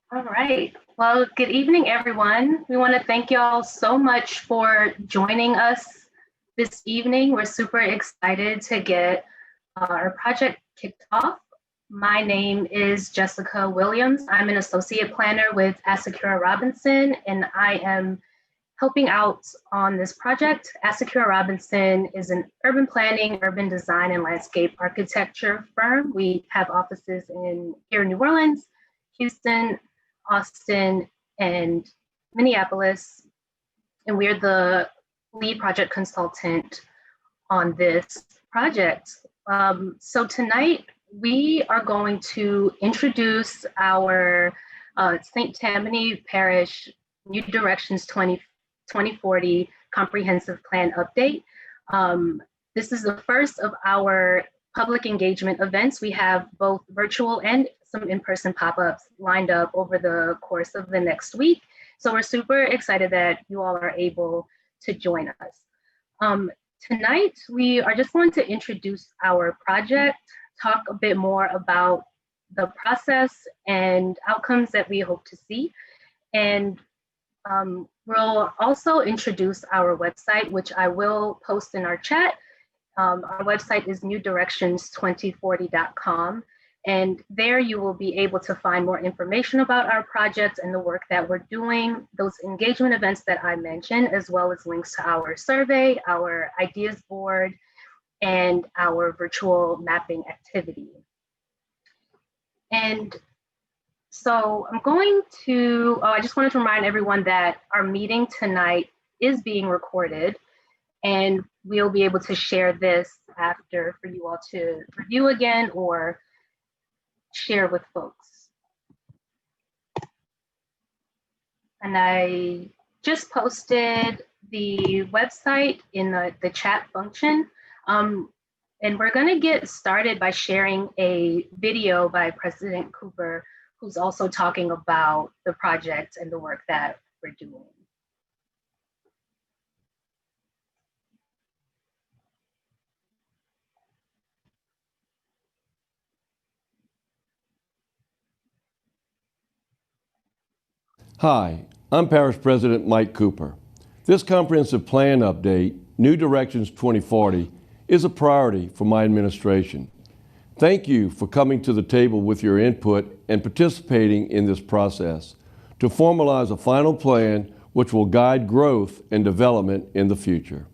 All right. Well, good evening, everyone. We want to thank y'all so much for joining us this evening. We're super excited to get our project kicked off. My name is Jessica Williams. I'm an associate planner with Asakura Robinson, and I am helping out on this project. Asakura Robinson is an urban planning, urban design, and landscape architecture firm. We have offices here in New Orleans, Houston, Austin, and Minneapolis, and we're the lead project consultant on this project. So tonight we are going to introduce our St. Tammany Parish New Directions 2040 Comprehensive Plan Update. This is the first of our public engagement events. We have both virtual and some in-person pop-ups lined up over the course of the next week. So we're super excited that you all are able to join us. Tonight, we are just going to introduce our project, talk a bit more about the process and outcomes that we hope to see. And we'll also introduce our website, which I will post in our chat. Our website is newdirections2040.com. And there you will be able to find more information about our project and the work that we're doing, those engagement events that I mentioned, as well as links to our survey, our ideas board, and our virtual mapping activity. And so I just wanted to remind everyone that our meeting tonight is being recorded, and we'll be able to share this after for you all to review again or share with folks. And I just posted the website in the chat function. And we're gonna get started by sharing a video by President Cooper, who's also talking about the project and the work that we're doing. Hi, I'm Parish President Mike Cooper. This comprehensive plan update, New Directions 2040, is a priority for my administration. Thank you for coming to the table with your input and participating in this process to formalize a final plan which will guide growth and development in the future.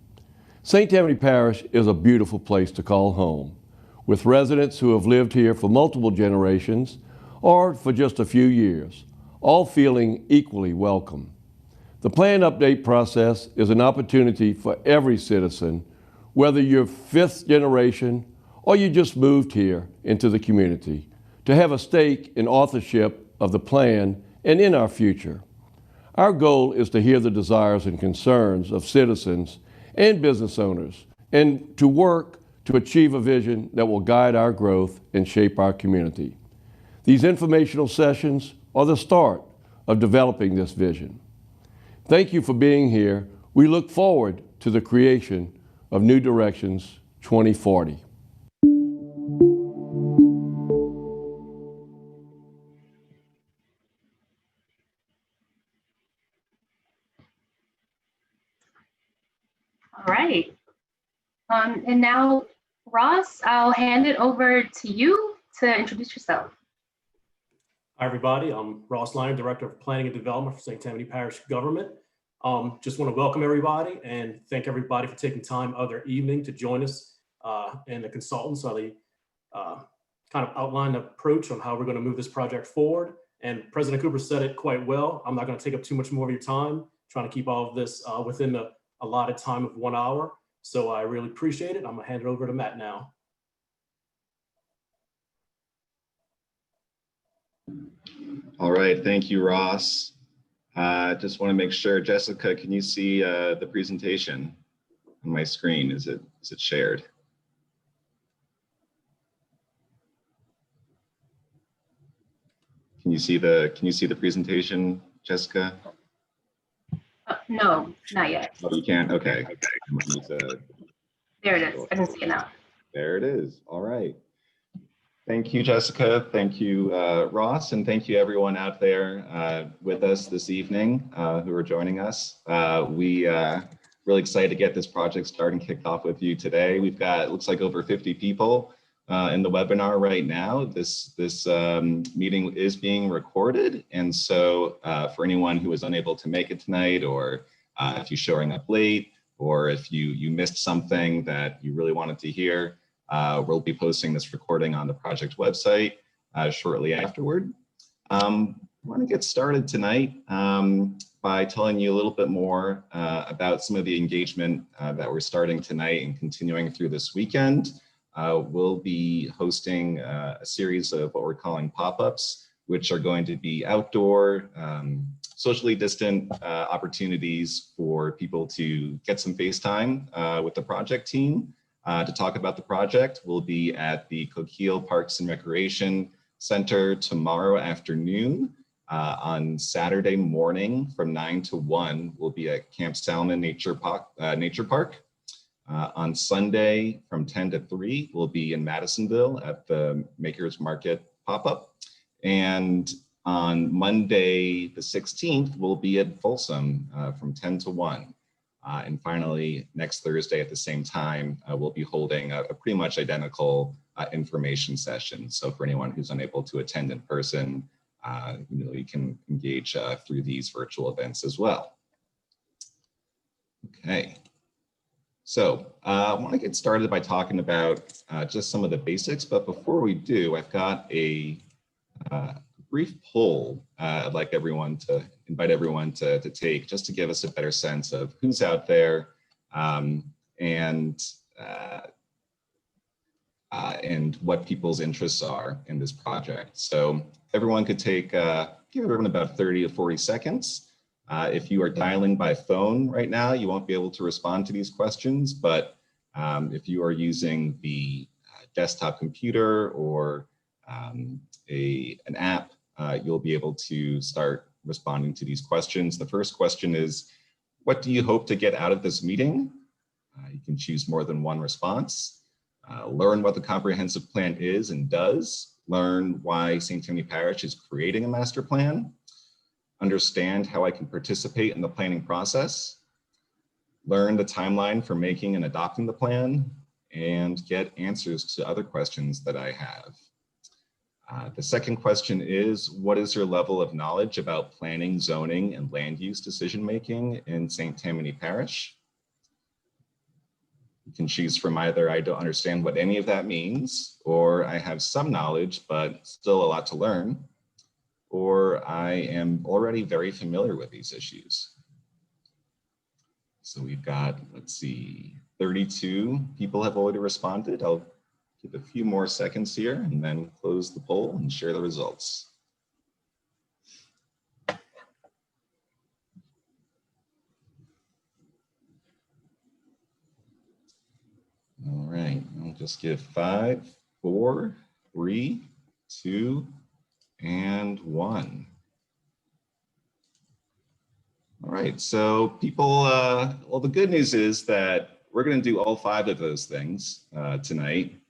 St. Tammany Parish is a beautiful place to call home, with residents who have lived here for multiple generations or for just a few years, all feeling equally welcome. The plan update process is an opportunity for every citizen, whether you're fifth generation or you just moved here into the community, to have a stake in authorship of the plan and in our future. Our goal is to hear the desires and concerns of citizens and business owners and to work to achieve a vision that will guide our growth and shape our community. These informational sessions are the start of developing this vision. Thank you for being here. We look forward to the creation of New Directions 2040. All right. And now, Ross, I'll hand it over to you to introduce yourself. Hi, everybody. I'm Ross Lyon, Director of Planning and Development for St. Tammany Parish Government. Just want to welcome everybody and thank everybody for taking time out of their evening to join us and the consultants on the kind of outline approach on how we're going to move this project forward. And President Cooper said it quite well. I'm not going to take up too much more of your time, trying to keep all of this within the allotted time of 1 hour. So I really appreciate it. I'm going to hand it over to Matt now. All right, thank you, Ross. Just want to make sure, Jessica, can you see the presentation on my screen? Is it shared? Can you see the presentation, Jessica? No, not yet. Oh, you can't? Okay. There it is. I can see it now. There it is. All right. Thank you, Jessica. Thank you, Ross, and thank you everyone out there with us this evening who are joining us. We really excited to get this project started and kicked off with you today. We've got, it looks like, over 50 people in the webinar right now. This meeting is being recorded, and so for anyone who was unable to make it tonight, or if you're showing up late, or if you missed something that you really wanted to hear, we'll be posting this recording on the project website shortly afterward. I want to get started tonight by telling you a little bit more about some of the engagement that we're starting tonight and continuing through this weekend. We'll be hosting a series of what we're calling pop-ups, which are going to be outdoor, socially distant opportunities for people to get some face time with the project team. To talk about the project. We'll be at the Coquille Parks and Recreation Center tomorrow afternoon. On Saturday morning from 9 to 1, we'll be at Camp Salmon Nature Park. On Sunday from 10 to 3, we'll be in Madisonville at the Makers Market pop-up. And on Monday the 16th, we'll be at Folsom from 10 to 1. And finally, next Thursday at the same time, we'll be holding a pretty much identical information session. So for anyone who's unable to attend in person, you can engage through these virtual events as well. Okay, so I want to get started by talking about just some of the basics. But before we do, I've got a brief poll I'd like invite everyone to take, just to give us a better sense of who's out there and what people's interests are in this project. So everyone could take, give everyone about 30 to 40 seconds. If you are dialing by phone right now, you won't be able to respond to these questions, but if you are using the desktop computer or an app, you'll be able to start responding to these questions. The first question is, what do you hope to get out of this meeting? You can choose more than one response. Learn what the comprehensive plan is and does. Learn why St. Tammany Parish is creating a master plan. Understand how I can participate in the planning process. Learn the timeline for making and adopting the plan, and get answers to other questions that I have. The second question is, what is your level of knowledge about planning, zoning, and land use decision-making in St. Tammany Parish? You can choose from either I don't understand what any of that means, or I have some knowledge, but still a lot to learn, or I am already very familiar with these issues. So we've got, let's see, 32 people have already responded. I'll give a few more seconds here and then close the poll and share the results. All right, I'll just give 5, 4, 3, 2, and 1. All right, so people, well, the good news is that we're going to do all 5 of those things tonight.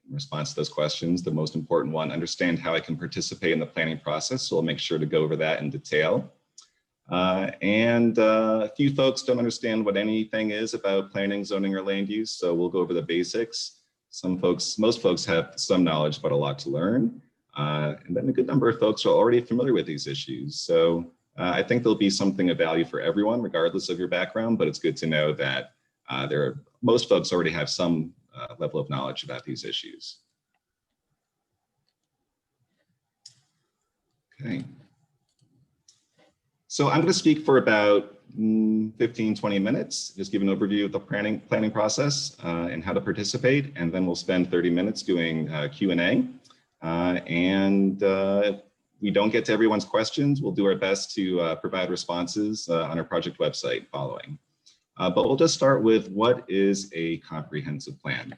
In response to those questions, the most important one, understand how I can participate in the planning process. So we'll make sure to go over that in detail. A few folks don't understand what anything is about planning, zoning, or land use. So we'll go over the basics. Most folks have some knowledge, but a lot to learn. And then a good number of folks are already familiar with these issues. So I think there'll be something of value for everyone, regardless of your background, but it's good to know that most folks already have some level of knowledge about these issues. Okay. So I'm going to speak for about 15, 20 minutes, just give an overview of the planning process and how to participate, and then we'll spend 30 minutes doing Q&A. If we don't get to everyone's questions, we'll do our best to provide responses on our project website following. But we'll just start with, what is a comprehensive plan?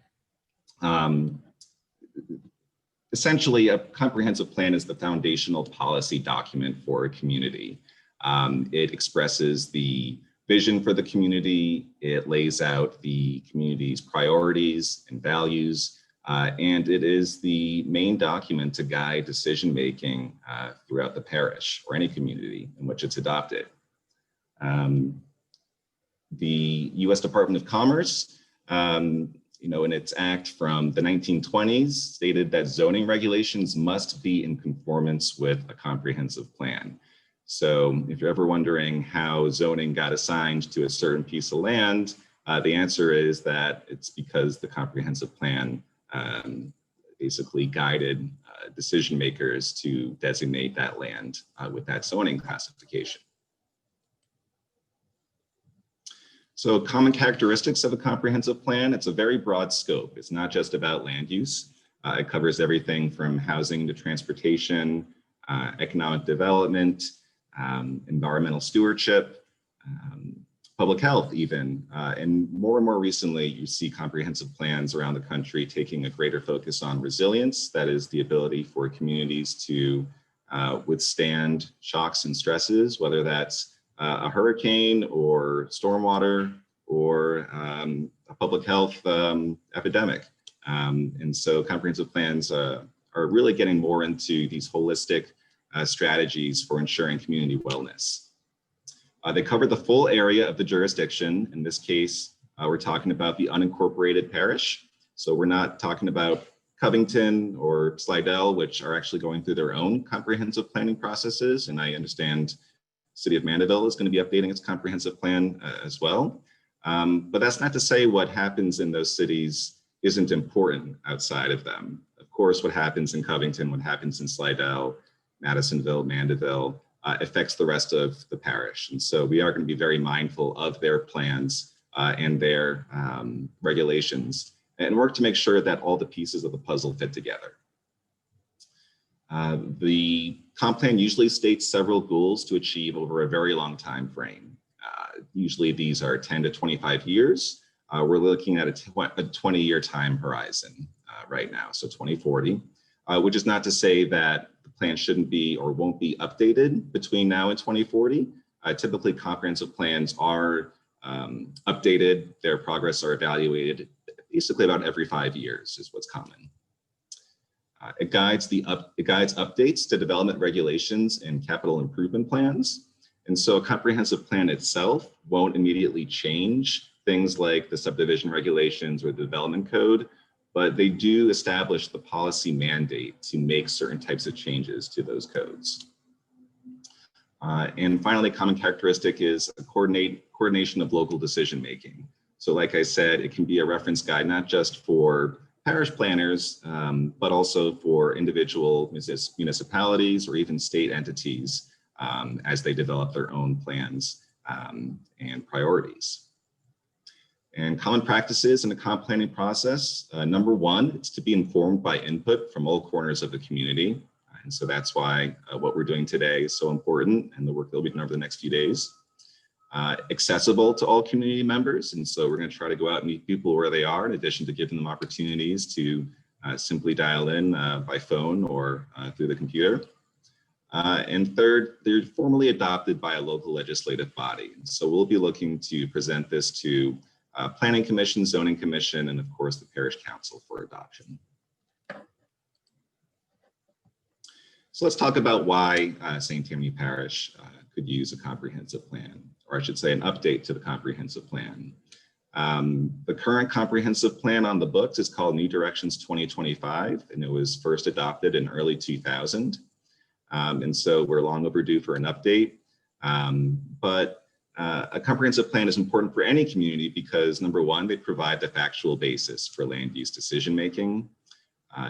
Essentially, a comprehensive plan is the foundational policy document for a community. It expresses the vision for the community. It lays out the community's priorities and values. and it is the main document to guide decision-making throughout the parish or any community in which it's adopted. The U.S. Department of Commerce, in its act from the 1920s, stated that zoning regulations must be in conformance with a comprehensive plan. So if you're ever wondering how zoning got assigned to a certain piece of land, the answer is that it's because the comprehensive plan basically guided decision makers to designate that land with that zoning classification. So common characteristics of a comprehensive plan, it's a very broad scope. It's not just about land use. It covers everything from housing to transportation, economic development, environmental stewardship, public health even. And more recently, you see comprehensive plans around the country taking a greater focus on resilience. That is the ability for communities to withstand shocks and stresses, whether that's a hurricane or stormwater or a public health epidemic. And so comprehensive plans are really getting more into these holistic strategies for ensuring community wellness. They cover the full area of the jurisdiction. In this case, we're talking about the unincorporated parish. So we're not talking about Covington or Slidell, which are actually going through their own comprehensive planning processes. And I understand City of Mandeville is going to be updating its comprehensive plan as well. But that's not to say what happens in those cities isn't important outside of them. Of course, what happens in Covington, what happens in Slidell, Madisonville, Mandeville, affects the rest of the parish. And so we are going to be very mindful of their plans and their regulations and work to make sure that all the pieces of the puzzle fit together. The comp plan usually states several goals to achieve over a very long time frame. Usually these are 10 to 25 years. We're looking at a 20-year time horizon right now, so 2040, which is not to say that the plan shouldn't be or won't be updated between now and 2040. Typically, comprehensive plans are updated, their progress are evaluated basically about every 5 years is what's common. It guides updates to development regulations and capital improvement plans. And so a comprehensive plan itself won't immediately change things like the subdivision regulations or the development code, but they do establish the policy mandate to make certain types of changes to those codes. And finally, common characteristic is a coordination of local decision making. So like I said, it can be a reference guide, not just for parish planners, but also for individual municipalities or even state entities as they develop their own plans and priorities. And common practices in the comp planning process. Number one, it's to be informed by input from all corners of the community. And so that's why what we're doing today is so important and the work that will be done over the next few days. Accessible to all community members. And so we're going to try to go out and meet people where they are, in addition to giving them opportunities to simply dial in by phone or through the computer. And third, they're formally adopted by a local legislative body. So we'll be looking to present this to Planning Commission, Zoning Commission, and of course the Parish Council for adoption. So let's talk about why St. Tammany Parish could use a comprehensive plan, or I should say an update to the comprehensive plan. The current comprehensive plan on the books is called New Directions 2025, and it was first adopted in early 2000. And so we're long overdue for an update. But a comprehensive plan is important for any community because number one, they provide the factual basis for land use decision making.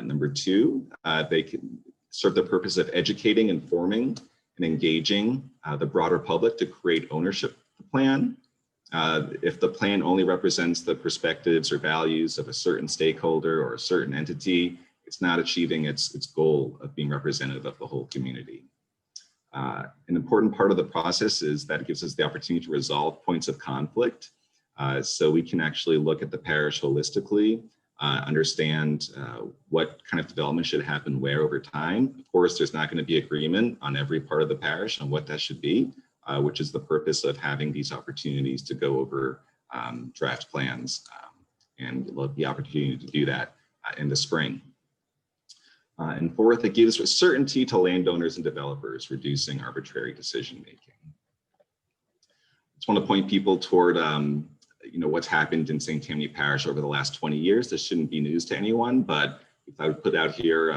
Number two, they can serve the purpose of educating, informing, and engaging the broader public to create ownership of the plan. If the plan only represents the perspectives or values of a certain stakeholder or a certain entity, it's not achieving its goal of being representative of the whole community. An important part of the process is that it gives us the opportunity to resolve points of conflict. So we can actually look at the parish holistically, understand what kind of development should happen where over time. Of course, there's not going to be agreement on every part of the parish on what that should be, which is the purpose of having these opportunities to go over draft plans and the opportunity to do that in the spring. And fourth, it gives certainty to landowners and developers, reducing arbitrary decision-making. I just want to point people toward what's happened in St. Tammany Parish over the last 20 years. This shouldn't be news to anyone, but if I would put out here,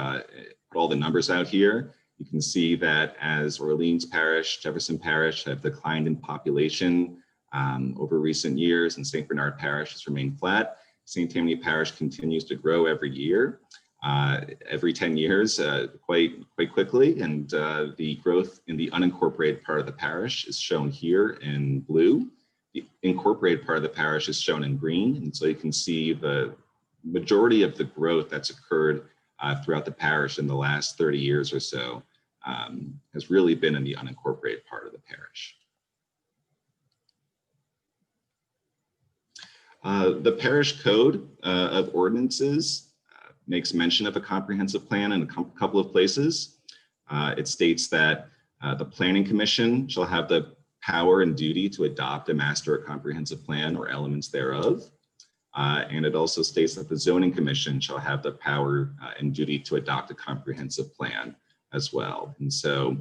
put all the numbers out here, you can see that as Orleans Parish, Jefferson Parish have declined in population over recent years, and St. Bernard Parish has remained flat. St. Tammany Parish continues to grow every year, every 10 years, quite quickly, and the growth in the unincorporated part of the parish is shown here in blue. The incorporated part of the parish is shown in green, and so you can see the majority of the growth that's occurred throughout the parish in the last 30 years or so has really been in the unincorporated part of the parish. The parish code of ordinances makes mention of a comprehensive plan in a couple of places. It states that the Planning Commission shall have the power and duty to adopt a master or comprehensive plan or elements thereof. And it also states that the Zoning Commission shall have the power and duty to adopt a comprehensive plan as well. And so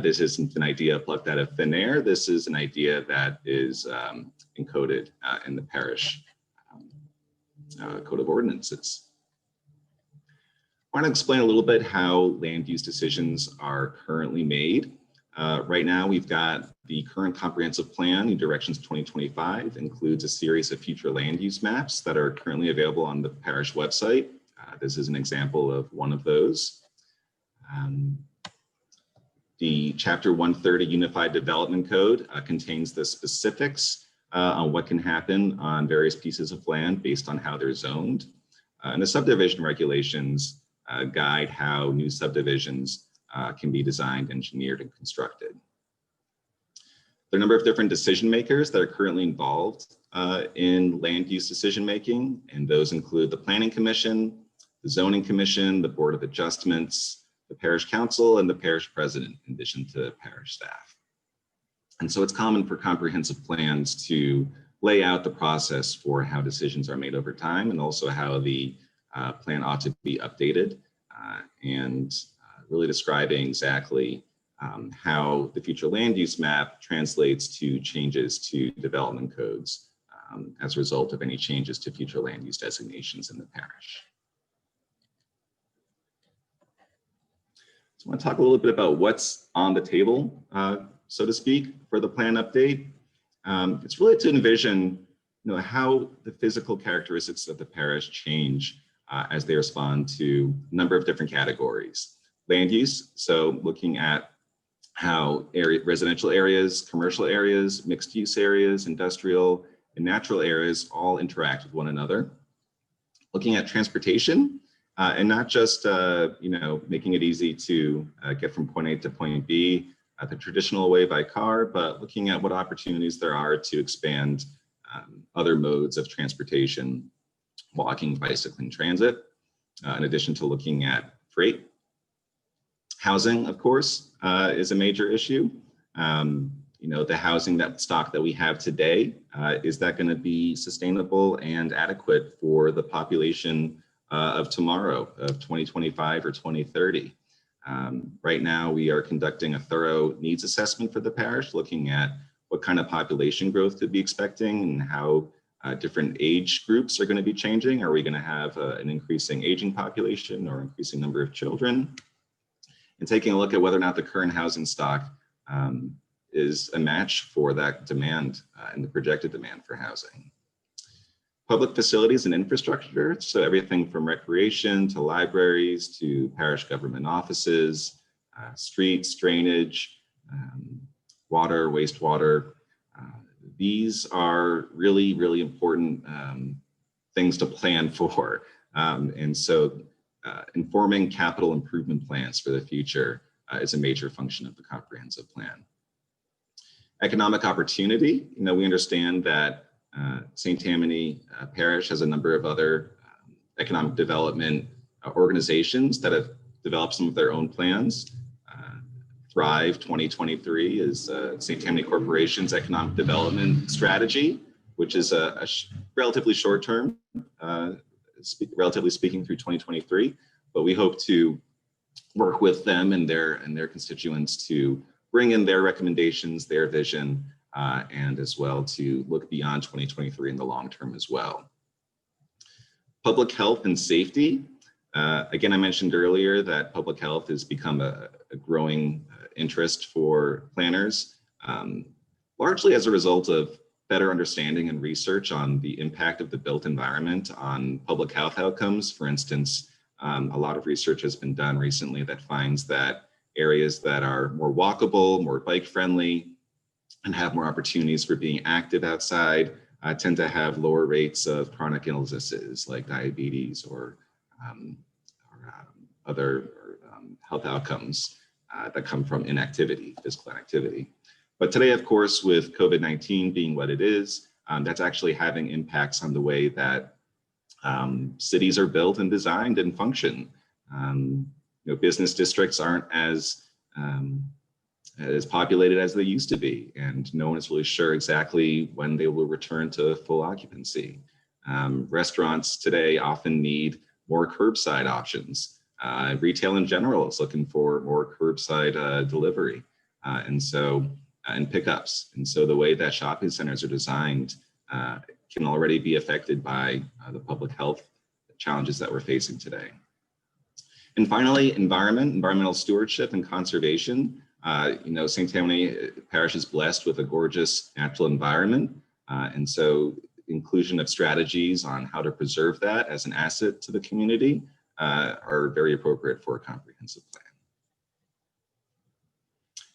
this isn't an idea plucked out of thin air. This is an idea that is encoded in the parish code of ordinances. I want to explain a little bit how land use decisions are currently made. Right now, we've got the current comprehensive plan, New Directions 2025, includes a series of future land use maps that are currently available on the parish website. This is an example of one of those. The Chapter 130 Unified Development Code contains the specifics on what can happen on various pieces of land based on how they're zoned. And the subdivision regulations guide how new subdivisions can be designed, engineered, and constructed. There are a number of different decision makers that are currently involved in land use decision making, and those include the Planning Commission, the Zoning Commission, the Board of Adjustments, the Parish Council, and the Parish President, in addition to parish staff. And so it's common for comprehensive plans to lay out the process for how decisions are made over time, and also how the plan ought to be updated, and really describing exactly how the future land use map translates to changes to development codes as a result of any changes to future land use designations in the parish. So I want to talk a little bit about what's on the table, so to speak, for the plan update. It's really to envision how the physical characteristics of the parish change as they respond to a number of different categories. Land use, so looking at how residential areas, commercial areas, mixed use areas, industrial and natural areas all interact with one another. Looking at transportation, and not just making it easy to get from point A to point B the traditional way by car, but looking at what opportunities there are to expand other modes of transportation, walking, bicycling, transit, in addition to looking at freight. Housing, of course, is a major issue. The housing stock that we have today, is that going to be sustainable and adequate for the population of tomorrow, of 2025 or 2030? Right now, we are conducting a thorough needs assessment for the parish, looking at what kind of population growth to be expecting and how different age groups are going to be changing. Are we going to have an increasing aging population or increasing number of children? And taking a look at whether or not the current housing stock is a match for that demand and the projected demand for housing. Public facilities and infrastructure, so everything from recreation to libraries to parish government offices, streets, drainage, water, wastewater. These are really, really important things to plan for. And so informing capital improvement plans for the future is a major function of the comprehensive plan. Economic opportunity, we understand that St. Tammany Parish has a number of other economic development organizations that have developed some of their own plans. Thrive 2023 is St. Tammany Corporation's economic development strategy, which is a relatively short-term relatively speaking, through 2023. But we hope to work with them and their constituents to bring in their recommendations, their vision, and as well to look beyond 2023 in the long term as well. Public health and safety. Again, I mentioned earlier that public health has become a growing interest for planners, largely as a result of better understanding and research on the impact of the built environment on public health outcomes. For instance, a lot of research has been done recently that finds that areas that are more walkable, more bike friendly, and have more opportunities for being active outside tend to have lower rates of chronic illnesses like diabetes or other health outcomes that come from inactivity, physical inactivity. But today, of course, with COVID-19 being what it is, that's actually having impacts on the way that cities are built and designed and function. Business districts aren't as populated as they used to be, and no one is really sure exactly when they will return to full occupancy. Restaurants today often need more curbside options. Retail in general is looking for more curbside delivery and pickups. And so the way that shopping centers are designed can already be affected by the public health challenges that we're facing today. And finally, environmental stewardship and conservation. St. Tammany Parish is blessed with a gorgeous natural environment. And so inclusion of strategies on how to preserve that as an asset to the community are very appropriate for a comprehensive plan.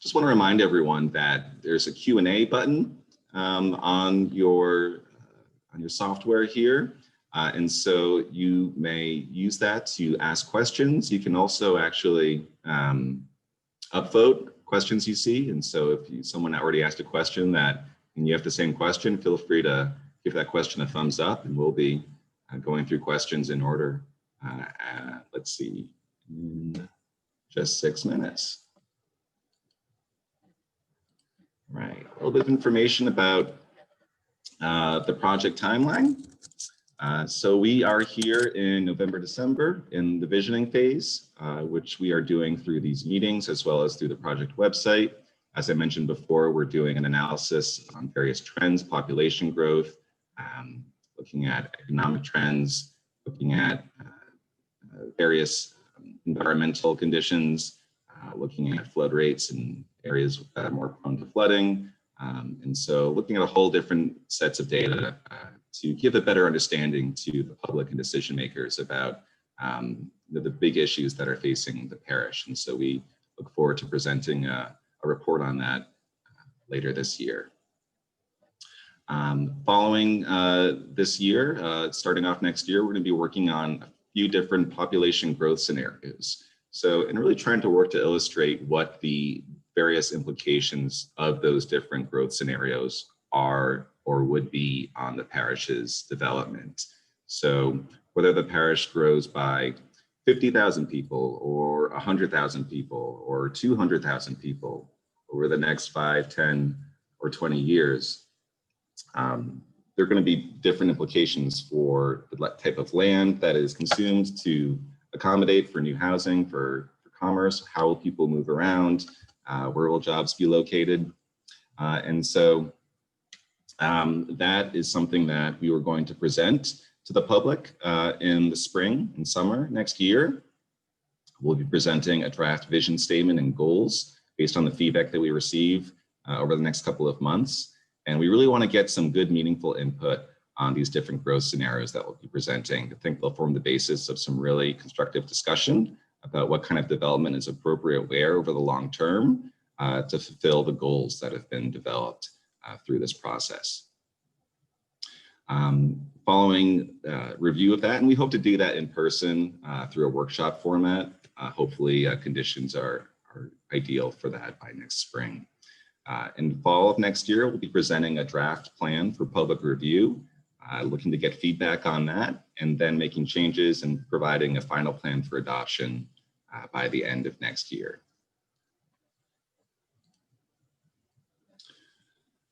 Just want to remind everyone that there's a Q&A button on your software here. And so you may use that to ask questions. You can also actually upvote questions you see. And so if someone already asked a question and you have the same question, feel free to give that question a thumbs up, and we'll be going through questions in order. Let's see, in just 6 minutes. Right, a little bit of information about the project timeline. So we are here in November, December in the visioning phase, which we are doing through these meetings as well as through the project website. As I mentioned before, we're doing an analysis on various trends, population growth, looking at economic trends, looking at various environmental conditions, looking at flood rates in areas that are more prone to flooding. And so looking at a whole different sets of data to give a better understanding to the public and decision makers about the big issues that are facing the parish. And so we look forward to presenting a report on that later this year. Following this year, starting off next year, we're going to be working on a few different population growth scenarios. So, and really trying to work to illustrate what the various implications of those different growth scenarios are or would be on the parish's development. So whether the parish grows by 50,000 people or 100,000 people or 200,000 people over the next 5, 10, or 20 years, there are going to be different implications for the type of land that is consumed to accommodate for new housing, for commerce, how will people move around, where will jobs be located. And so that is something that we were going to present to the public in the spring and summer next year. We'll be presenting a draft vision statement and goals based on the feedback that we receive over the next couple of months. And we really want to get some good, meaningful input on these different growth scenarios that we'll be presenting. I think they'll form the basis of some really constructive discussion about what kind of development is appropriate where over the long term to fulfill the goals that have been developed through this process. Following review of that, and we hope to do that in person through a workshop format. Hopefully conditions are ideal for that by next spring. In fall of next year, we'll be presenting a draft plan for public review, looking to get feedback on that, and then making changes and providing a final plan for adoption by the end of next year.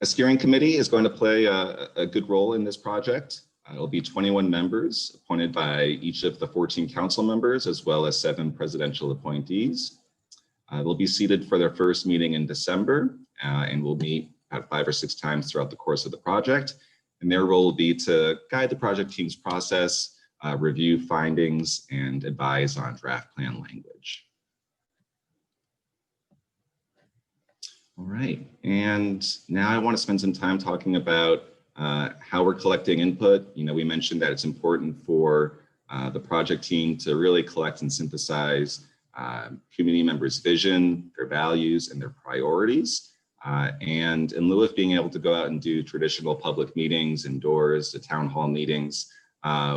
A steering committee is going to play a good role in this project. It'll be 21 members appointed by each of the 14 council members, as well as 7 presidential appointees. They'll be seated for their first meeting in December, and will meet about 5 or 6 times throughout the course of the project. And their role will be to guide the project team's process, review findings, and advise on draft plan language. All right, and now I want to spend some time talking about how we're collecting input. You know, we mentioned that it's important for the project team to really collect and synthesize community members' vision, their values, and their priorities. And in lieu of being able to go out and do traditional public meetings indoors, the town hall meetings,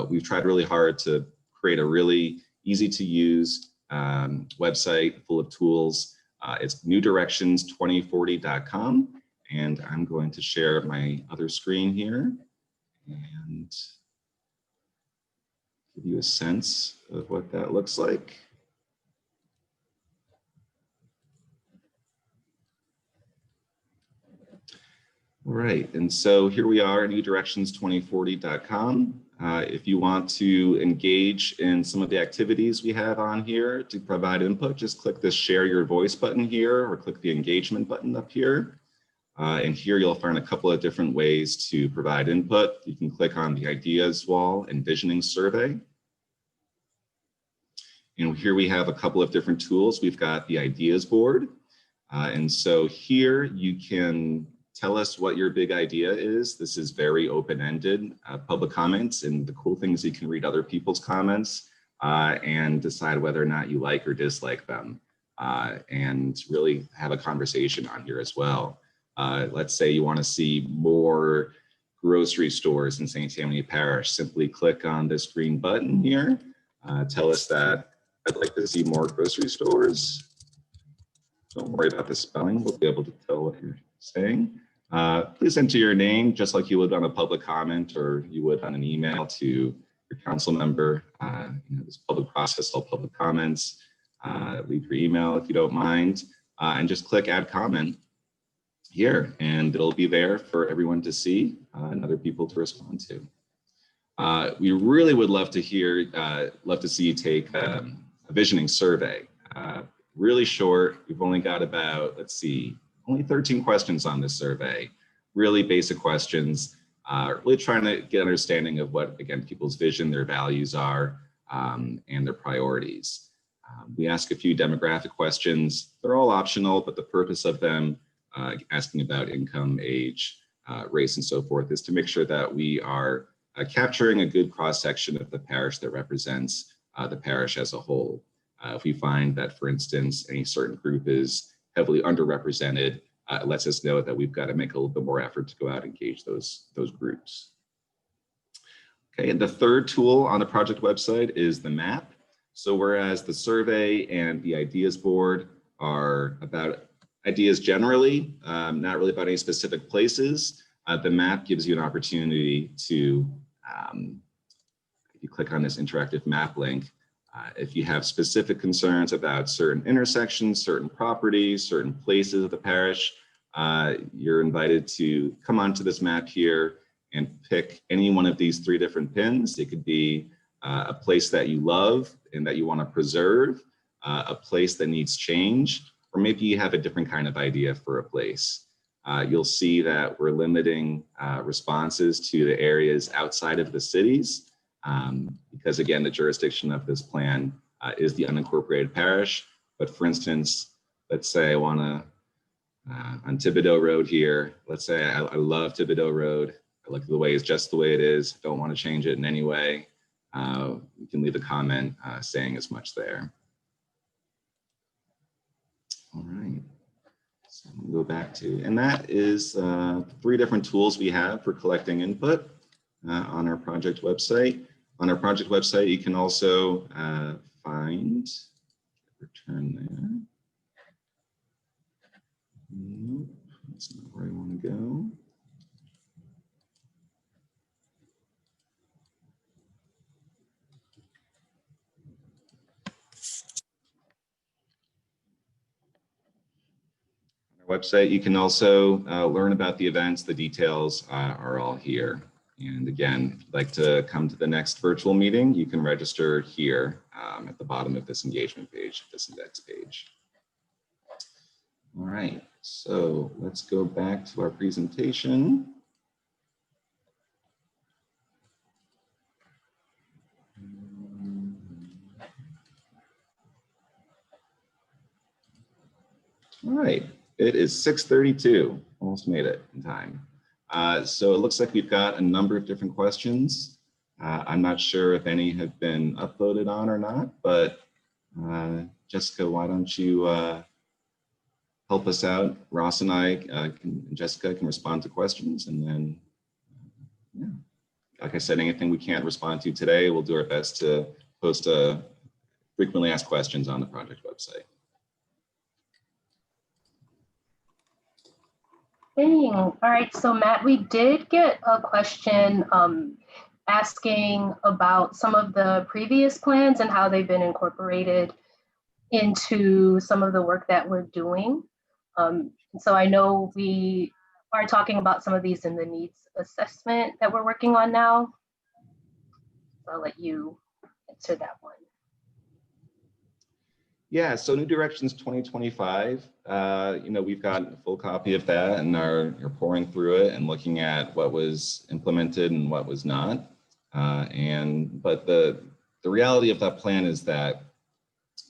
we've tried really hard to create a really easy to use website full of tools. It's newdirections2040.com. And I'm going to share my other screen here and give you a sense of what that looks like. All right, and so here we are at newdirections2040.com. If you want to engage in some of the activities we have on here to provide input, just click the share your voice button here or click the engagement button up here. And here you'll find a couple of different ways to provide input. You can click on the ideas wall and visioning survey. And here we have a couple of different tools. We've got the ideas board. And so here you can tell us what your big idea is. This is very open-ended public comments. And the cool thing is you can read other people's comments and decide whether or not you like or dislike them and really have a conversation on here as well. Let's say you want to see more grocery stores in St. Tammany Parish. Simply click on this green button here. Tell us that I'd like to see more grocery stores. Don't worry about the spelling. We'll be able to tell what you're saying. Please enter your name just like you would on a public comment or you would on an email to your council member. You know, this public process, all public comments. Leave your email if you don't mind, and just click add comment here, and it'll be there for everyone to see and other people to respond to. We really would love to hear, love to see you take a visioning survey. Really short. We've only got about, let's see, only 13 questions on this survey. Really basic questions. Really trying to get understanding of what, again, people's vision, their values are, and their priorities. We ask a few demographic questions. They're all optional, but the purpose of them, asking about income, age, race, and so forth, is to make sure that we are capturing a good cross-section of the parish that represents the parish as a whole. If we find that, for instance, any certain group is heavily underrepresented, it lets us know that we've got to make a little bit more effort to go out and engage those groups. Okay, and the third tool on the project website is the map. So whereas the survey and the ideas board are about ideas generally, not really about any specific places, the map gives you an opportunity to, if you click on this interactive map link, if you have specific concerns about certain intersections, certain properties, certain places of the parish, you're invited to come onto this map here and pick any one of these 3 different pins. It could be a place that you love and that you want to preserve, a place that needs change, or maybe you have a different kind of idea for a place. You'll see that we're limiting responses to the areas outside of the cities because, again, the jurisdiction of this plan is the unincorporated parish. But for instance, let's say I want to, on Thibodeau Road here, let's say I love Thibodeau Road. I like the way it's just the way it is. Don't want to change it in any way. You can leave a comment saying as much there. All right. So we'll go back to, and that is 3 different tools we have for collecting input on our project website. On our project website, you can also find, return there. Nope, that's not where I want to go. Website, you can also learn about the events. The details are all here. And again, if you'd like to come to the next virtual meeting, you can register here at the bottom of this engagement page, this index page. All right, so let's go back to our presentation. All right, it is 6:32, almost made it in time. So it looks like we've got a number of different questions. I'm not sure if any have been uploaded on or not, but Jessica, why don't you help us out? Ross and Jessica can respond to questions, and then, yeah, like I said, anything we can't respond to today, we'll do our best to post frequently asked questions on the project website. Dang. All right, so Matt, we did get a question asking about some of the previous plans and how they've been incorporated into some of the work that we're doing. So I know we are talking about some of these in the needs assessment that we're working on now. So I'll let you answer that one. Yeah, so New Directions 2025, we've got a full copy of that and are pouring through it and looking at what was implemented and what was not. But the reality of that plan is that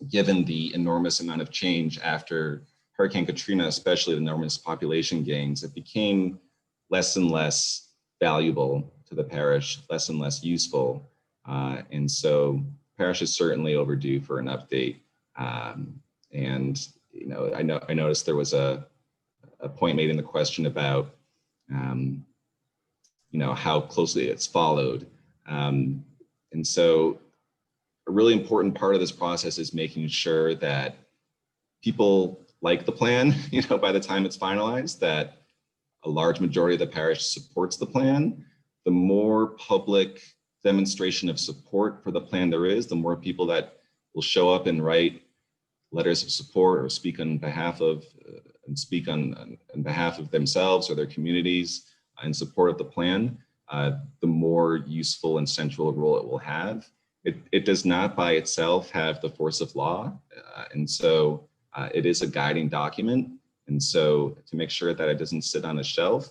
given the enormous amount of change after Hurricane Katrina, especially the enormous population gains, it became less and less valuable to the parish, less and less useful. And so parish is certainly overdue for an update. I noticed there was a point made in the question about, how closely it's followed. And so a really important part of this process is making sure that people like the plan, by the time it's finalized, that a large majority of the parish supports the plan. The more public demonstration of support for the plan there is, the more people that will show up and write letters of support or speak on behalf of on behalf of themselves or their communities in support of the plan, the more useful and central role it will have. It does not by itself have the force of law, and so it is a guiding document. And so to make sure that it doesn't sit on a shelf,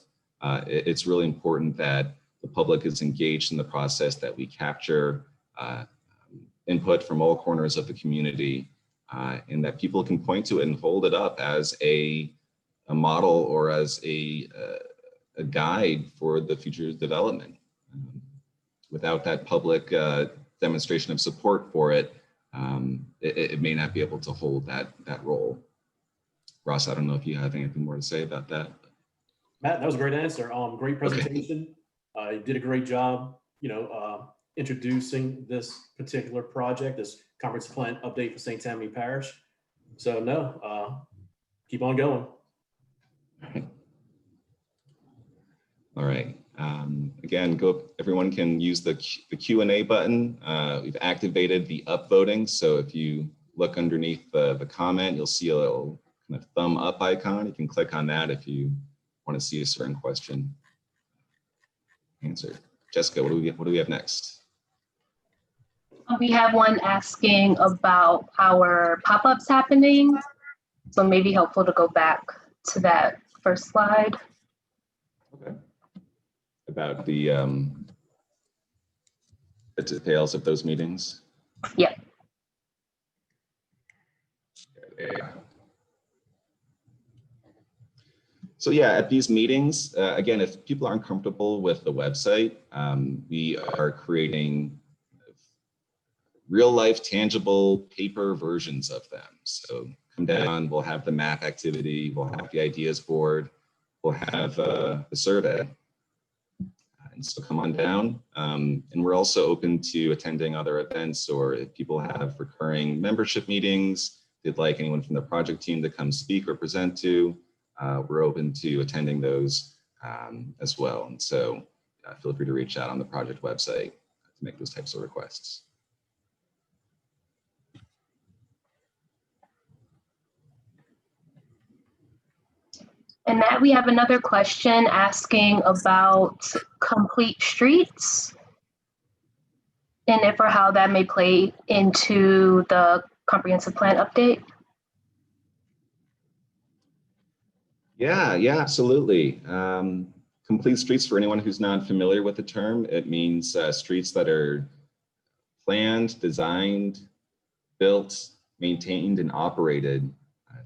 it's really important that the public is engaged in the process, that we capture input from all corners of the community, and that people can point to it and hold it up as a model or as a guide for the future development. Without that public demonstration of support for it, it may not be able to hold that role. Ross, I don't know if you have anything more to say about that. Matt, that was a great answer. Great presentation. Okay. You did a great job, introducing this particular project, this comprehensive plan update for St. Tammany Parish. So no, keep on going. All right. Again, everyone can use the Q&A button. We've activated the upvoting. So if you look underneath the comment, you'll see a little kind of thumb up icon. You can click on that if you want to see a certain question answered. Jessica, what do we have next? We have one asking about our pop-ups happening. So maybe helpful to go back to that first slide. Okay. About the details of those meetings? Yeah. Yeah. So yeah, at these meetings, again, if people aren't comfortable with the website, we are creating real life, tangible paper versions of them. So come down, we'll have the map activity, we'll have the ideas board, we'll have the survey. And so come on down. And we're also open to attending other events, or if people have recurring membership meetings, they'd like anyone from the project team to come speak or present to, we're open to attending those as well. And so feel free to reach out on the project website to make those types of requests. And Matt, we have another question asking about complete streets and if or how that may play into the comprehensive plan update. Yeah, absolutely. Complete streets, for anyone who's not familiar with the term, it means streets that are planned, designed, built, maintained, and operated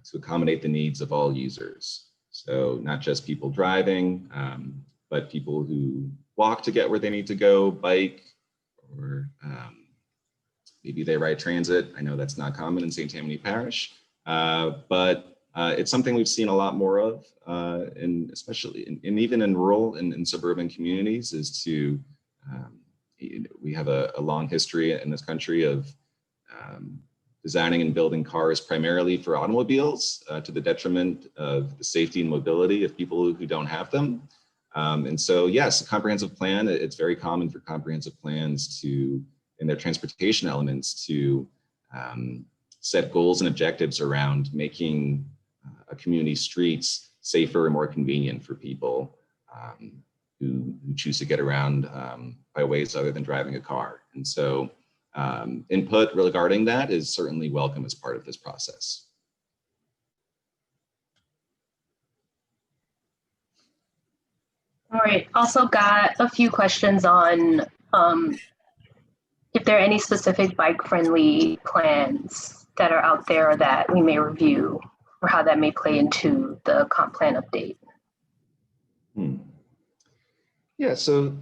to accommodate the needs of all users. So not just people driving, but people who walk to get where they need to go, bike, or maybe they ride transit. I know that's not common in St. Tammany Parish, but it's something we've seen a lot more of, especially even in rural and in suburban communities, is to, we have a long history in this country of designing and building cars primarily for automobiles to the detriment of the safety and mobility of people who don't have them. And so, yes, a comprehensive plan, it's very common for comprehensive plans to, in their transportation elements, to set goals and objectives around making a community streets safer and more convenient for people who choose to get around by ways other than driving a car. And so input regarding that is certainly welcome as part of this process. All right, also got a few questions on if there are any specific bike-friendly plans that are out there that we may review or how that may play into the comp plan update. Yeah, so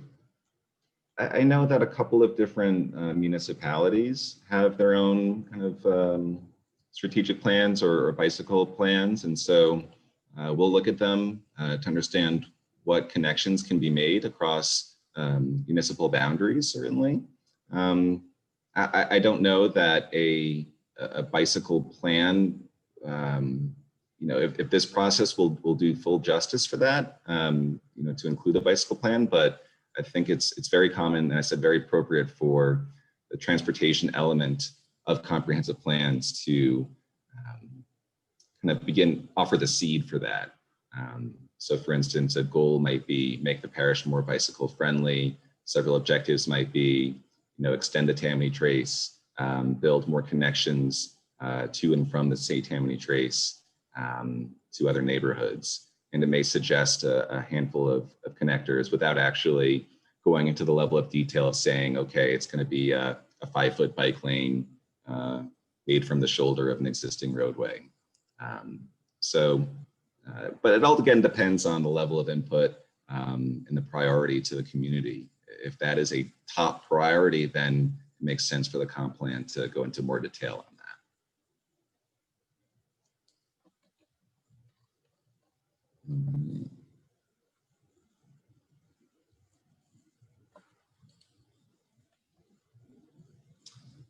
I know that a couple of different municipalities have their own kind of strategic plans or bicycle plans. And so we'll look at them to understand what connections can be made across municipal boundaries, certainly. I don't know that a bicycle plan, if this process will do full justice for that, to include a bicycle plan, but I think it's very common, and I said very appropriate for the transportation element of comprehensive plans to kind of offer the seed for that. So for instance, a goal might be make the parish more bicycle friendly. Several objectives might be, extend the Tammany Trace, build more connections to and from the St. Tammany Trace to other neighborhoods. And it may suggest a handful of connectors without actually going into the level of detail of saying, okay, it's going to be a 5-foot bike lane made from the shoulder of an existing roadway. But it all again depends on the level of input and the priority to the community. If that is a top priority, then it makes sense for the comp plan to go into more detail on that.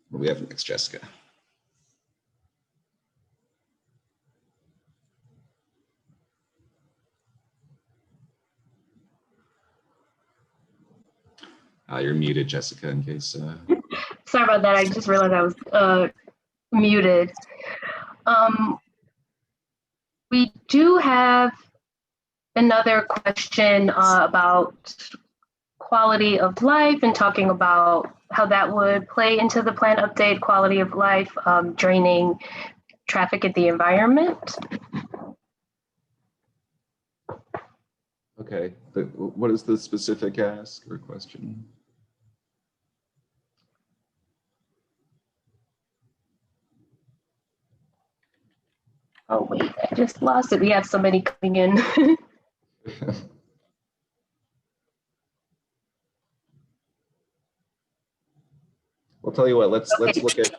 What do we have next, Jessica? You're muted, Jessica, in case. Sorry about that. I just realized I was muted. We do have another question about quality of life and talking about how that would play into the plan update, quality of life, draining traffic at the environment. Okay, but what is the specific ask or question? Oh wait, I just lost it. We have somebody coming in. We'll tell you what, let's look at,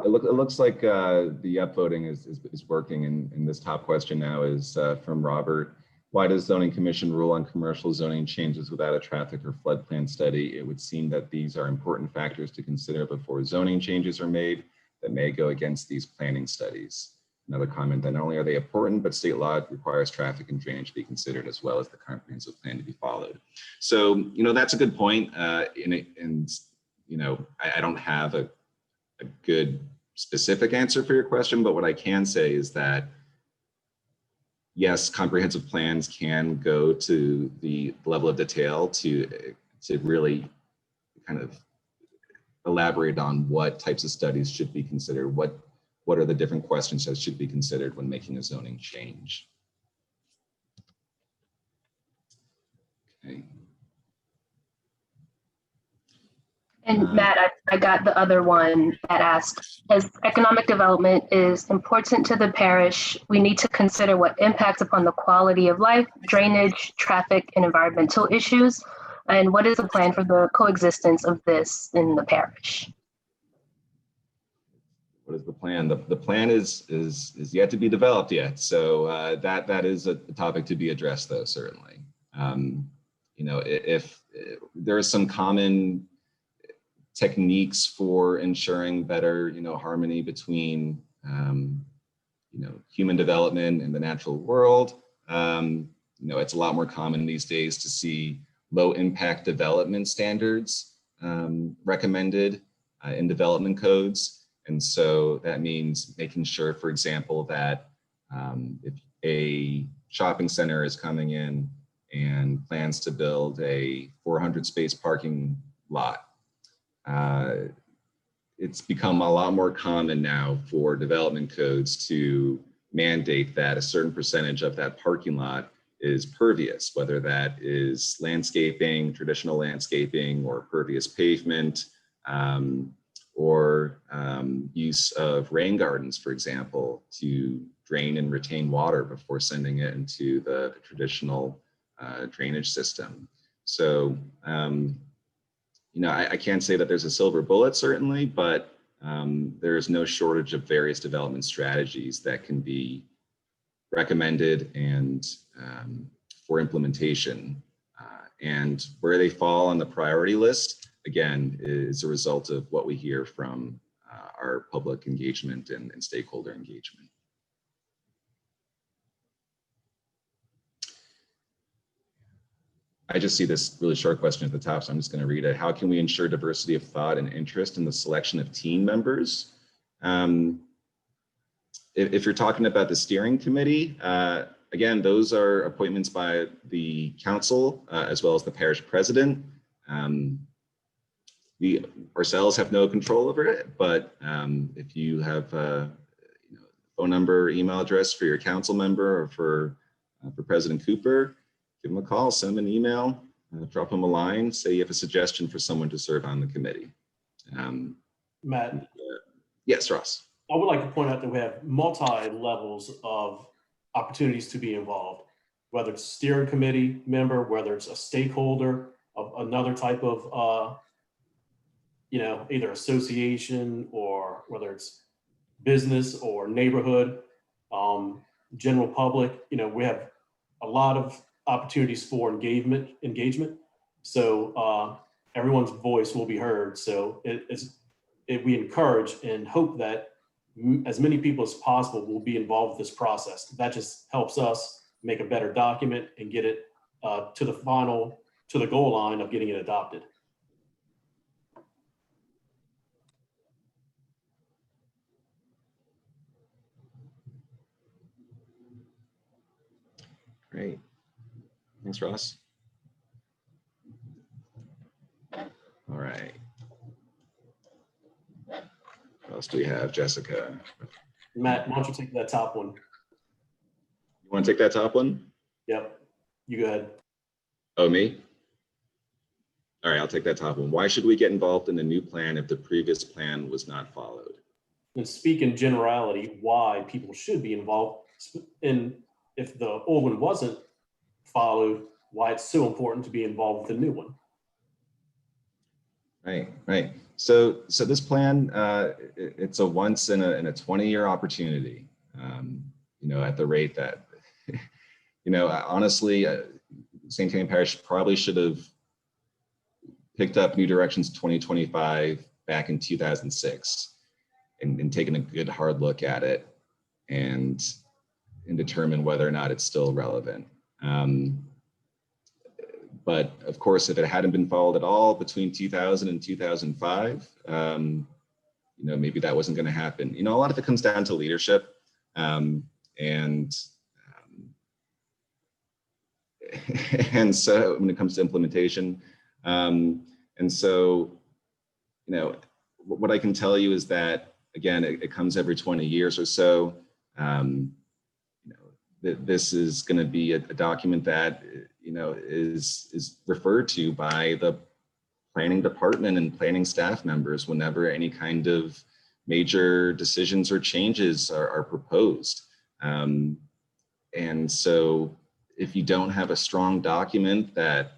it looks like the upvoting is working, and this top question now is from Robert. Why does zoning commission rule on commercial zoning changes without a traffic or flood plan study? It would seem that these are important factors to consider before zoning changes are made that may go against these planning studies. Another comment that not only are they important, but state law requires traffic and drainage to be considered as well as the comprehensive plan to be followed. So, that's a good point. I don't have a good specific answer for your question, but what I can say is that yes, comprehensive plans can go to the level of detail to really kind of elaborate on what types of studies should be considered, what are the different questions that should be considered when making a zoning change. Okay. And Matt, I got the other one that asked, as economic development is important to the parish, we need to consider what impacts upon the quality of life, drainage, traffic, and environmental issues. And what is the plan for the coexistence of this in the parish? What is the plan? The plan is yet to be developed yet. So that is a topic to be addressed, though, certainly. You know, if there are some common techniques for ensuring better, you know, harmony between, you know, human development and the natural world. You know, it's a lot more common these days to see low impact development standards recommended in development codes. And so that means making sure, for example, that if a shopping center is coming in and plans to build a 400 space parking lot, it's become a lot more common now for development codes to mandate that a certain percentage of that parking lot is pervious, whether that is landscaping, traditional landscaping, or pervious pavement, or use of rain gardens, for example, to drain and retain water before sending it into the traditional drainage system. So, you know, I can't say that there's a silver bullet, certainly, but there is no shortage of various development strategies that can be recommended and for implementation. And where they fall on the priority list, again, is a result of what we hear from our public engagement and stakeholder engagement. I just see this really short question at the top, so I'm just going to read it. How can we ensure diversity of thought and interest in the selection of team members? If you're talking about the steering committee, again, those are appointments by the council as well as the parish president. We ourselves have no control over it, but if you have a phone number, email address for your council member or for President Cooper, give them a call, send them an email, drop them a line, say you have a suggestion for someone to serve on the committee. Matt? Yes, Ross. I would like to point out that we have multi-levels of opportunities to be involved, whether it's a steering committee member, whether it's a stakeholder of another type of, you know, either association or whether it's business or neighborhood, general public. You know, we have a lot of opportunities for engagement. So everyone's voice will be heard. So we encourage and hope that as many people as possible will be involved with this process. That just helps us make a better document and get it to the goal line of getting it adopted. Great. Thanks, Ross. All right. What else do we have, Jessica? Matt, why don't you take that top one? You want to take that top one? Yep, you go ahead. Oh, me? All right, I'll take that top one. Why should we get involved in a new plan if the previous plan was not followed? And speak in generality, why people should be involved. And if the old one wasn't followed, why it's so important to be involved with the new one. Right. So this plan, it's a once in a 20-year opportunity. You know, at the rate that, you know, honestly, St. Tammany Parish probably should have picked up New Directions 2025 back in 2006 and taken a good hard look at it and determine whether or not it's still relevant. But of course, if it hadn't been followed at all between 2000 and 2005, you know, maybe that wasn't going to happen. You know, a lot of it comes down to leadership. And and so when it comes to implementation, and so, you know, what I can tell you is that, again, it comes every 20 years or so. You know, this is going to be a document that, you know, is referred to by the planning department and planning staff members whenever any kind of major decisions or changes are proposed. And so if you don't have a strong document that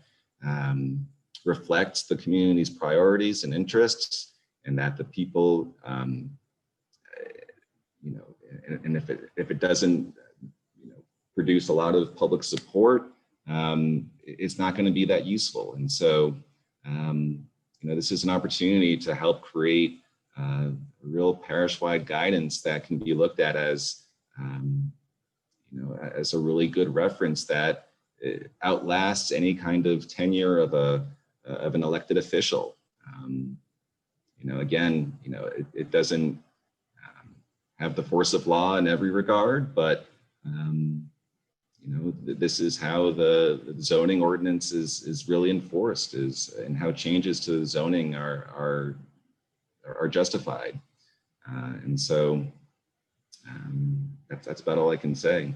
reflects the community's priorities and interests, and that the people, you know, and if it doesn't, you know, produce a lot of public support, it's not going to be that useful. And so, you know, this is an opportunity to help create real parish-wide guidance that can be looked at as, you know, as a really good reference that outlasts any kind of tenure of an elected official. You know, again, you know, it doesn't have the force of law in every regard, but you know, this is how the zoning ordinance is really enforced, and how changes to the zoning are justified. And so that's about all I can say.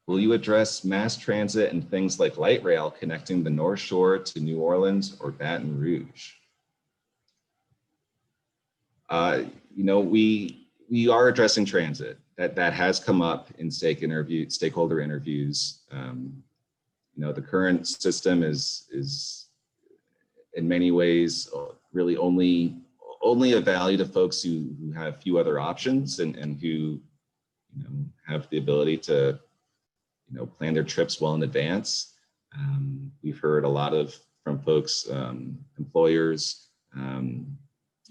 Will you address mass transit and things like light rail connecting the North Shore to New Orleans or Baton Rouge? You know, we are addressing transit. That has come up in stakeholder interviews. You know, the current system is in many ways really only of value to folks who have few other options and who, you know, have the ability to, you know, plan their trips well in advance. We've heard a lot from folks, employers,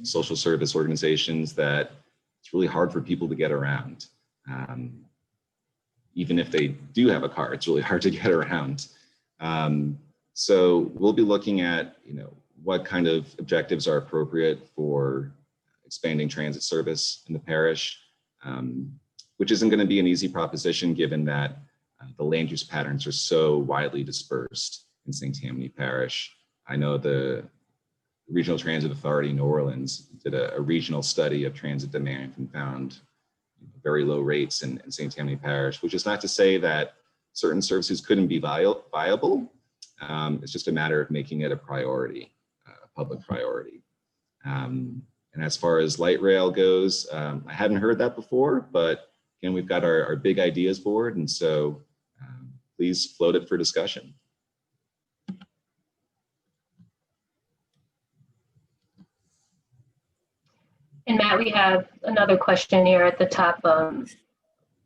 social service organizations, that it's really hard for people to get around. Even if they do have a car, it's really hard to get around. So we'll be looking at, you know, what kind of objectives are appropriate for expanding transit service in the parish, which isn't going to be an easy proposition given that the land use patterns are so widely dispersed in St. Tammany Parish. I know the Regional Transit Authority New Orleans did a regional study of transit demand and found very low rates in St. Tammany Parish, which is not to say that certain services couldn't be viable. It's just a matter of making it a priority, a public priority. And as far as light rail goes, I hadn't heard that before, but again, we've got our big ideas board, and so please float it for discussion. And Matt, we have another question here at the top.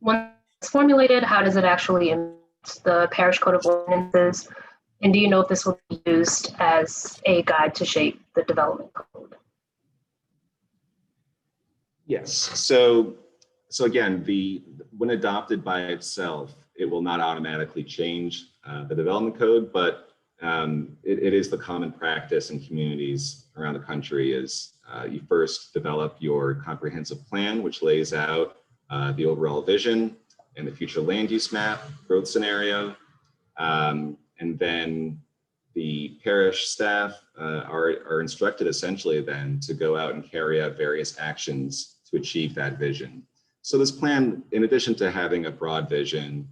When it's formulated, how does it actually impact the parish code of ordinances? And do you know if this will be used as a guide to shape the development code? Yes. So again, when adopted by itself, it will not automatically change the development code, but it is the common practice in communities around the country is you first develop your comprehensive plan, which lays out the overall vision and the future land use map, growth scenario. And then the parish staff are instructed essentially then to go out and carry out various actions to achieve that vision. So this plan, in addition to having a broad vision,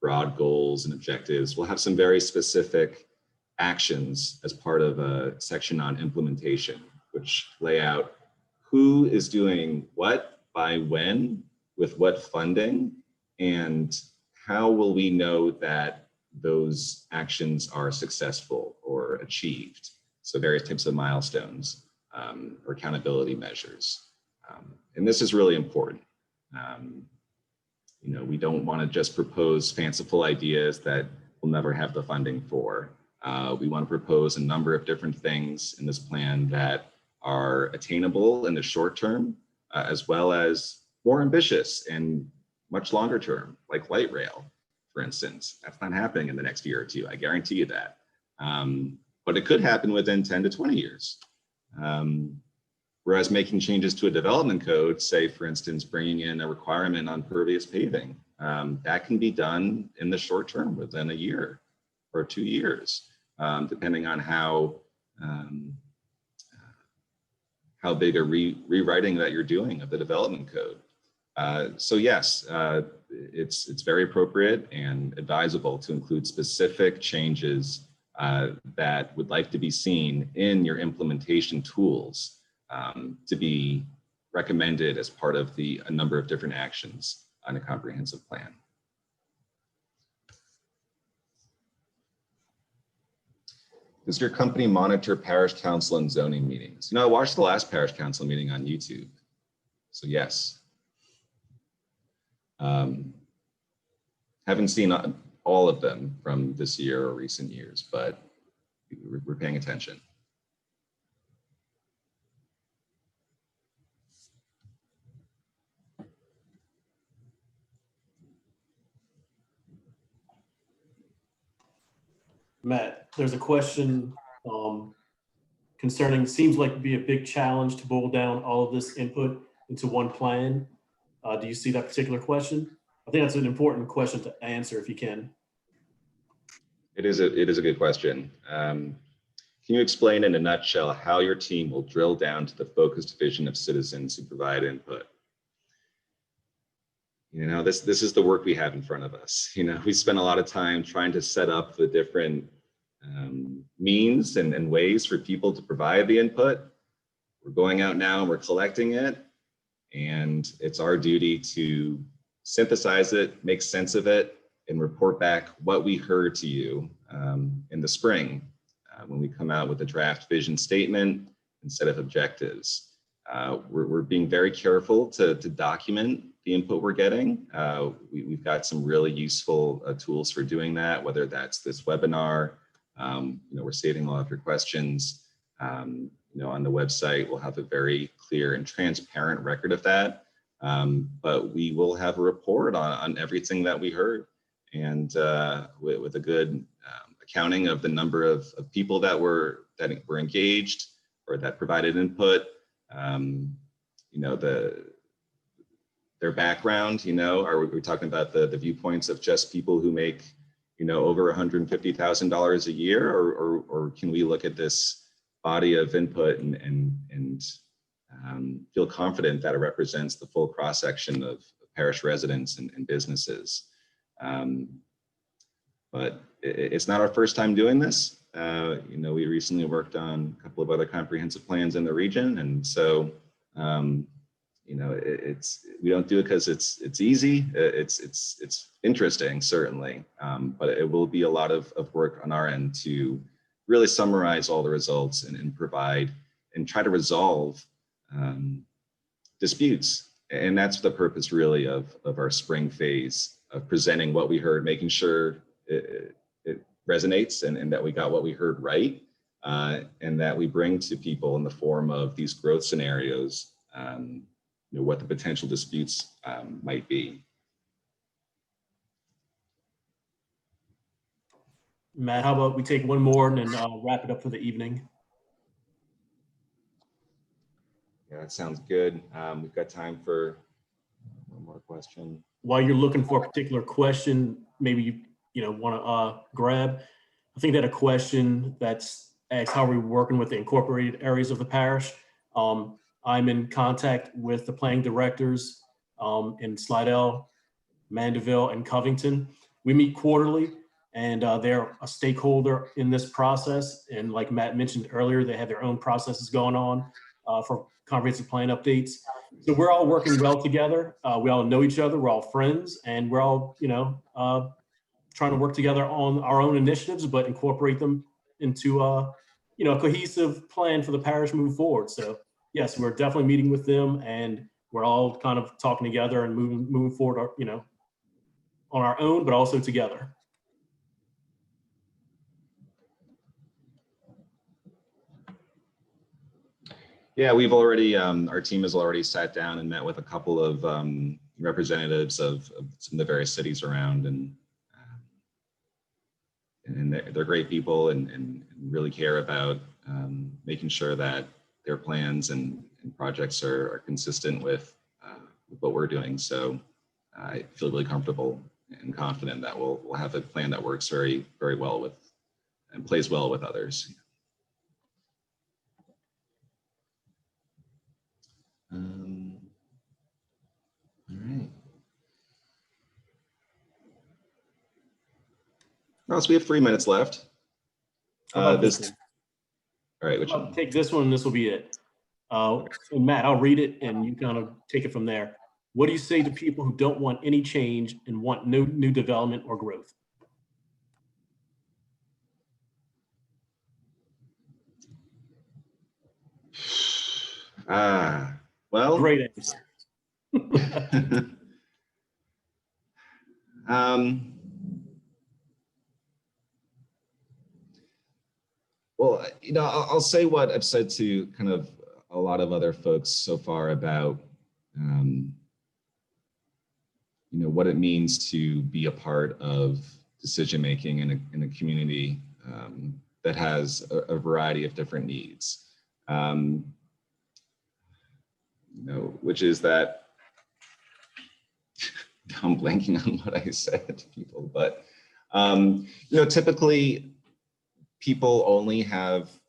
broad goals and objectives, will have some very specific actions as part of a section on implementation, which lay out who is doing what, by when, with what funding, and how will we know that those actions are successful or achieved. So various types of milestones or accountability measures. And this is really important. You know, we don't want to just propose fanciful ideas that we'll never have the funding for. We want to propose a number of different things in this plan that are attainable in the short term, as well as more ambitious and much longer term, like light rail, for instance. That's not happening in the next year or two, I guarantee you that. But it could happen within 10 to 20 years. We're Whereas making changes to a development code, say for instance, bringing in a requirement on pervious paving, that can be done in the short term, within a year or 2 years, depending on how big a rewriting that you're doing of the development code. So yes, it's very appropriate and advisable to include specific changes that would like to be seen in your implementation tools to be recommended as part of a number of different actions on a comprehensive plan. Does your company monitor parish council and zoning meetings? You know, I watched the last parish council meeting on YouTube. So yes. Haven't seen all of them from this year or recent years, but we're paying attention. Matt, there's a question concerning, seems like it'd be a big challenge to boil down all of this input into one plan. Do you see that particular question? I think that's an important question to answer if you can. It is a good question. Can you explain in a nutshell how your team will drill down to the focused vision of citizens who provide input? You know, this is the work we have in front of us. You know, we spend a lot of time trying to set up the different means and ways for people to provide the input. We're going out now and we're collecting it, and it's our duty to synthesize it, make sense of it, and report back what we heard to you in the spring when we come out with a draft vision statement and set of objectives. We're being very careful to document the input we're getting. We've got some really useful tools for doing that, whether that's this webinar. You know, we're saving a lot of your questions. You know, on the website, we'll have a very clear and transparent record of that. But we will have a report on everything that we heard, and with a good accounting of the number of people that were engaged or that provided input. You know, their background. You know, are we talking about the viewpoints of just people who make, you know, over $150,000 a year, or can we look at this body of input and feel confident that it represents the full cross-section of parish residents and businesses? But it's not our first time doing this. You know, we recently worked on a couple of other comprehensive plans in the region, and so you know, we don't do it because it's easy. It's interesting, certainly, but it will be a lot of work on our end to really summarize all the results and provide and try to resolve disputes. And that's the purpose really of our spring phase of presenting what we heard, making sure it resonates and that we got what we heard right, and that we bring to people in the form of these growth scenarios, you know, what the potential disputes might be. Matt, how about we take one more and then wrap it up for the evening? Yeah, that sounds good. We've got time for one more question. While you're looking for a particular question, maybe you know want to grab. I think that a question that's asks how are we working with the incorporated areas of the parish. I'm in contact with the planning directors in Slidell, Mandeville, and Covington. We meet quarterly, and they're a stakeholder in this process. And like Matt mentioned earlier, they have their own processes going on for comprehensive plan updates. So we're all working well together. We all know each other. We're all friends, and we're all, you know, trying to work together on our own initiatives, but incorporate them into, you know, a cohesive plan for the parish move forward. So yes, we're definitely meeting with them, and we're all kind of talking together and moving forward, you know, on our own, but also together. Yeah, we've already, our team has already sat down and met with a couple of representatives of some of the various cities around, and they're great people and really care about making sure that their plans and projects are consistent with what we're doing. So I feel really comfortable and confident that we'll have a plan that works very, very well with and plays well with others. All right. Oh, so we have 3 minutes left. How about this All one? right, which I'll one? take this one and this will be it. So Matt, I'll read it and you kind of take it from there. What do you say to people who don't want any change and want new development or growth? Well, Great answer. Well, you know, I'll say what I've said to kind of a lot of other folks so far about, you know, what it means to be a part of decision making in a community that has a variety of different needs. You know, which is that I'm blanking on what I said to people, but you know, typically people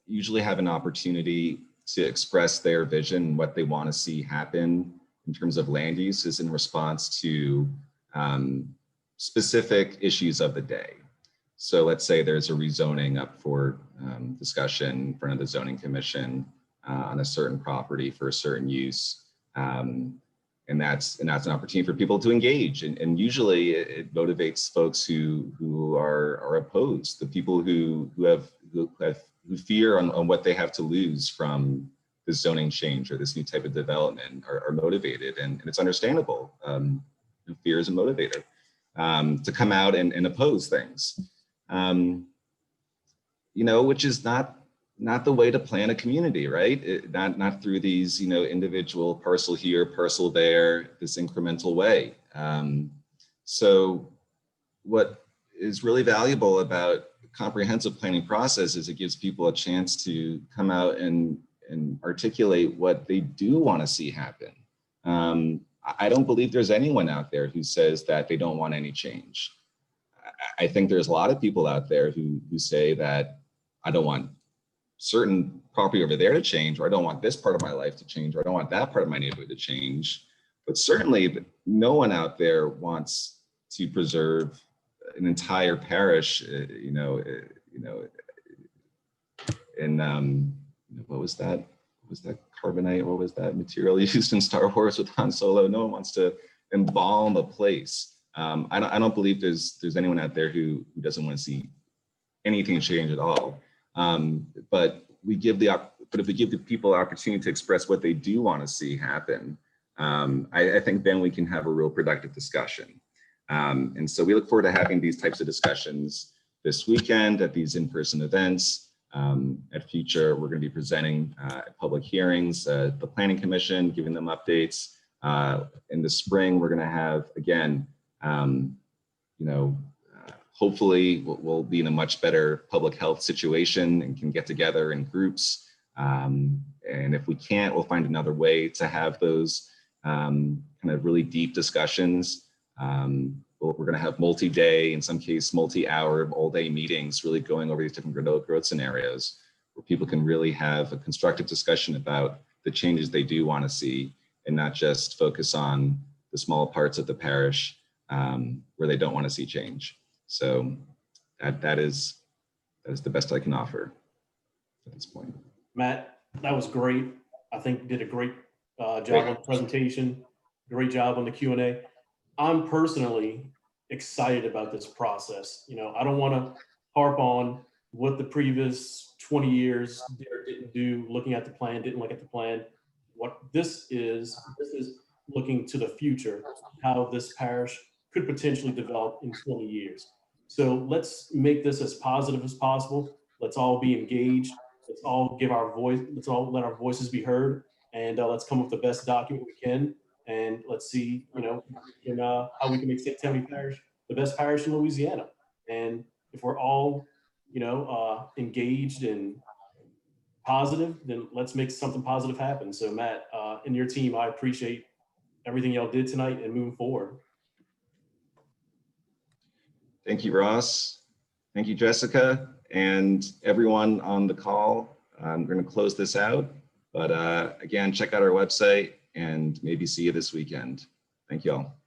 usually have an opportunity to express their vision, what they want to see happen in terms of land uses in response to specific issues of the day. So let's say there's a rezoning up for discussion in front of the zoning commission on a certain property for a certain use. And that's an opportunity for people to engage. And usually it motivates folks who are opposed, the people who fear on what they have to lose from this zoning change or this new type of development are motivated, and it's understandable. Fear is a motivator to come out and oppose things. You know, which is not the way to plan a community, right? Not through these, you know, individual parcel here, parcel there, this incremental way. So what is really valuable about comprehensive planning process is it gives people a chance to come out and articulate what they do want to see happen. I don't believe there's anyone out there who says that they don't want any change. I think there's a lot of people out there who say that I don't want certain property over there to change, or I don't want this part of my life to change, or I don't want that part of my neighborhood to change. But certainly no one out there wants to preserve an entire parish, in what was that? Carbonite? What was that material used in Star Wars with Han Solo? No one wants to embalm a place. I don't believe there's anyone out there who doesn't want to see anything change at all. But if we give the people opportunity to express what they do want to see happen, I think then we can have a real productive discussion. And so we look forward to having these types of discussions this weekend at these in-person events. At future, we're going to be presenting at public hearings, the Planning Commission, giving them updates. In the spring, we're going to have, again, hopefully we'll be in a much better public health situation and can get together in groups. And if we can't, we'll find another way to have those kind of really deep discussions. We're going to have multi-day, in some case, multi-hour, all-day meetings, really going over these different growth scenarios where people can really have a constructive discussion about the changes they do want to see and not just focus on the small parts of the parish where they don't want to see change. So that is the best I can offer at this point. Matt, that was great. I think you did a great job on the presentation, great job on the Q&A. I'm personally excited about this process. You know, I don't want to harp on what the previous 20 years did or didn't do, looking at the plan, didn't look at the plan. What this is looking to the future, how this parish could potentially develop in 20 years. So let's make this as positive as possible. Let's all be engaged. Let's all give our voice. Let's all let our voices be heard, and let's come up with the best document we can. And let's see, how we can make St. Tammany Parish the best parish in Louisiana. And if we're all, engaged and positive, then let's make something positive happen. So Matt, and your team, I appreciate everything y'all did tonight and moving forward. Thank you, Ross. Thank you, Jessica, and everyone on the call. I'm going to close this out, but again, check out our website and maybe see you this weekend. Thank you all.